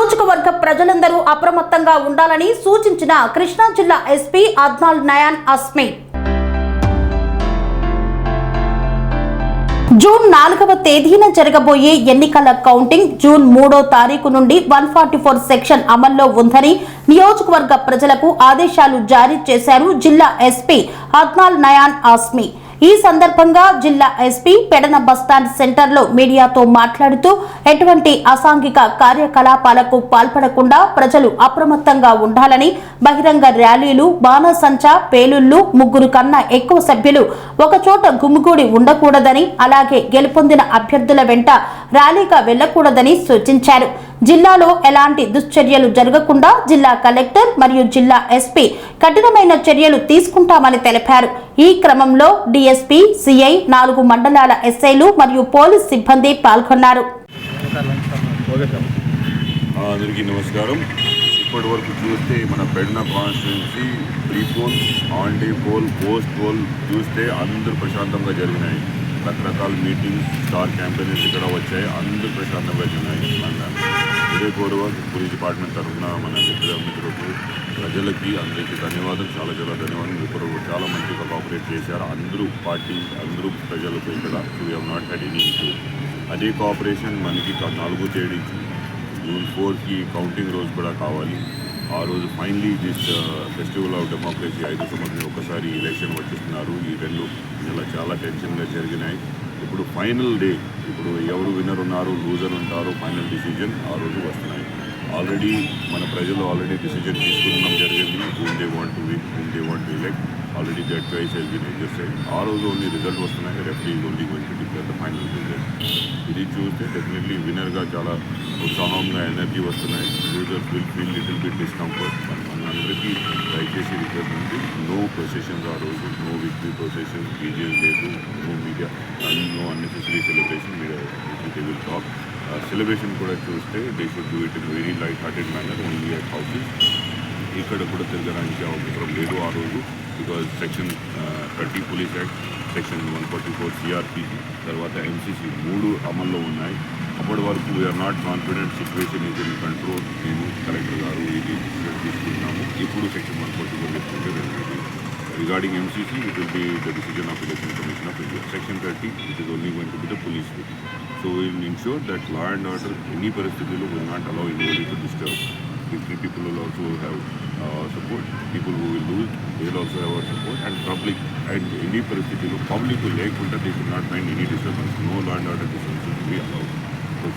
నియోజకవర్గ ప్రజలందరూ అప్రమత్తంగా ఉండాలని సూచించిన కృష్ణా జిల్లా ఎస్పీ అద్నాల్ నయాన్ అస్మి. జూన్ 4వ తేదీన జరగబోయే ఎన్నికల కౌంటింగ్ జూన్ 3వ తారీఖు నుండి 144 సెక్షన్ అమల్లో ఉందని నియోజకవర్గ ప్రజలకు ఆదేశాలు జారీ చేశారు జిల్లా ఎస్పీ అద్నాల్ నయాన్ అస్మి. ఈ సందర్భంగా జిల్లా ఎస్పీ పెడన బస్టాండ్ సెంటర్ లో మీడియాతో మాట్లాడుతూ ఎటువంటి అసాంఘిక కార్యకలాపాలకు పాల్పడకుండా ప్రజలు అప్రమత్తంగా ఉండాలని, బహిరంగ ర్యాలీలు, బాణసంచా, పేలుళ్లు, 3 కన్నా ఎక్కువ సభ్యులు ఒకచోట గుమిగూడి ఉండకూడదని, అలాగే గెలుపొందిన అభ్యర్థుల వెంట ర్యాలీగా వెళ్లకూడదని సూచించారు. జిల్లాలో ఎలాంటి దుశ్చర్యలు జరగకుండా జిల్లా కలెక్టర్ మరియు జిల్లా ఎస్పీ కఠినమైన చర్యలు తీసుకుంటామని తెలిపారు. ఈ క్రమంలో డిఎస్పీ, సిఐ, 4 మండలాల ఎస్ఐలు మరియు పోలీస్ సిబ్బంది పాల్గొన్నారు. అందరికీ నమస్కారం. ఇప్పటి వరకు చూస్తే మన Pedana constituency pre poll, on day poll, post poll చూస్తే అందరూ ప్రశాంతంగా జరిగినాయి. రకరకాల మీటింగ్స్, స్టార్ క్యాంపెయిన్స్ ఇక్కడ వచ్చాయి. అందరూ ప్రశాంతంగా జరిగినాయి. ఇదే కూడా పోలీస్ డిపార్ట్మెంట్ తరఫున మన మిత్రులకు, ప్రజలకి అందరికీ ధన్యవాదాలు, చాలా ధన్యవాదాలు. ఇప్పుడు చాలా మంచిగా కోఆపరేట్ చేశారు అందరూ పార్టీ, అందరూ ప్రజలకు ఇక్కడ. We have not had any issue. అదే కోఆపరేషన్ మనకి 4వ తేదీ జూన్ 4కి కౌంటింగ్ రోజు కూడా కావాలి. ఆ రోజు finally this festival of democracy 5 సంవత్సరం ఒకసారి ఎలక్షన్ వచ్చేస్తున్నారు. ఈ 2 నెలలు చాలా టెన్షన్గా జరిగినాయి. ఇప్పుడు ఫైనల్ డే, ఇప్పుడు ఎవరు విన్నర్ ఉన్నారు, లూజర్ ఉంటారు, ఫైనల్ డిసిజన్ ఆ రోజు వస్తున్నాయి. ఆల్రెడీ మన ప్రజలు ఆల్రెడీ డిసిజన్ తీసుకున్నాం జరిగింది. whom they want to win, whom they want to elect. Already that choice has been exercised. ఆ రోజు ఓన్లీ రిజల్ట్ వస్తున్నాయి. Referee is only going to declare the final result. ఇది చూస్తే డెఫినెట్లీ విన్నర్గా చాలా ఉత్సాహంగా ఎనర్జీ వస్తున్నాయి. Users will feel little bit discomfort. మనందరికీ దయచేసి రిక్వెస్ట్ ఉంది, నో ప్రొసెషన్స్ ఆ రోజు, నో విక్టరీ ప్రొసెషన్స్, డీజేస్ లేదు, no media, no unnecessary celebration. Media they will talk. Celebration కూడా చూస్తే they should do it in very light hearted manner, only at houses. ఇక్కడ కూడా తిరగడానికి అవసరం లేదు ఆ రోజు. Because section 30 police act, section 144 CrPC, తర్వాత ఎంసీసీ 3 అమల్లో ఉన్నాయి. అప్పటి వరకు we're not confident situation is in control. నేను కలెక్టర్ గారు ఇది డిసిషన్ తీసుకున్నాము. ఇప్పుడు సెక్షన్ 144 తీసుకుంటే regarding MCC it will be the decision of election commission of India. Section 30 it is only going to be the police will. So will ensure that law and order any పరిస్థితుల్లో will not allow anybody to disturb. People will also have support. People who will lose, they will also have our support. And public, and any పరిస్థితి public will లేకుంటే they should not find any disturbance. No law and order disturbance will be allowed.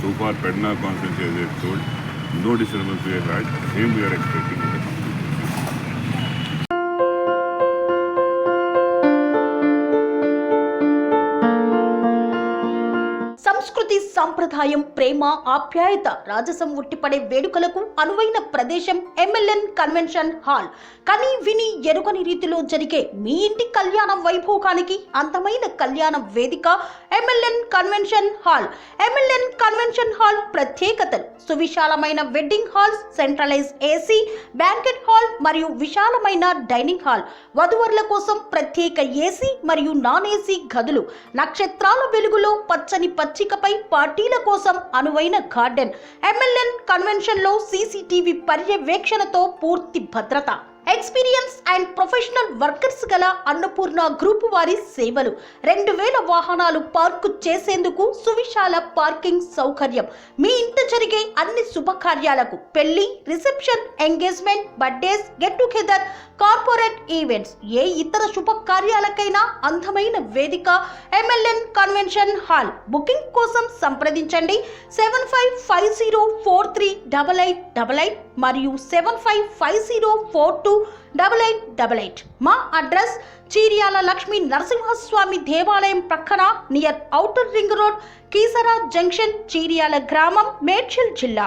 So far Pedna constituency as I told, no disturbance we have had. Same we are expecting in the country. సంస్కృతి, సంప్రదాయం, ప్రేమ, ఆప్యాయత, రాజసం ఉట్టిపడే వేడుకలకు అనువైన ప్రదేశం MLN convention hall. కని విని ఎరుగని రీతిలో జరిగే మీ ఇంటి కళ్యాణ వైభోగానికి అందమైన కళ్యాణ వేదిక MLN convention hall. MLN convention hall ప్రత్యేకతలు: సువిశాలమైన wedding halls, centralise AC banquet hall మరియు విశాలమైన డైనింగ్ హాల్, వధువరుల కోసం ప్రత్యేక ఏసీ మరియు నాన్ ఏసీ గదులు, నక్షత్రాల వెలుగులో పచ్చని పచ్చికపై పార్టీల కోసం అనువైన గార్డెన్. ఎంఎల్ఎన్ కన్వెన్షన్ లో సీసీటీవీ పర్యవేక్షణతో పూర్తి భద్రత. ఎక్స్పీరియన్స్ అండ్ ప్రొఫెషనల్ వర్కర్స్ గల అన్నపూర్ణ గ్రూప్ వారి సేవలు. 2000 వాహనాలు పార్కు చేసేందుకు సువిశాల పార్కింగ్ సౌకర్యం. మీ ఇంట జరిగే అన్ని శుభకార్యాలకు, పెళ్లి, reception, engagement, birthdays, get together, corporate events, ఏ ఇతర శుభకార్యాలకైనా అందమైన వేదిక ఎంఎల్ఎన్ కన్వెన్షన్ హాల్. బుకింగ్ కోసం సంప్రదించండి 7550438888 మరియు 7550428888. మా అడ్రస్ చీర్యాల లక్ష్మీ నరసింహస్వామి దేవాలయం ప్రక్కన, near outer ring road, Keesara junction, Cheeryal గ్రామం, మేడ్చల్ జిల్లా.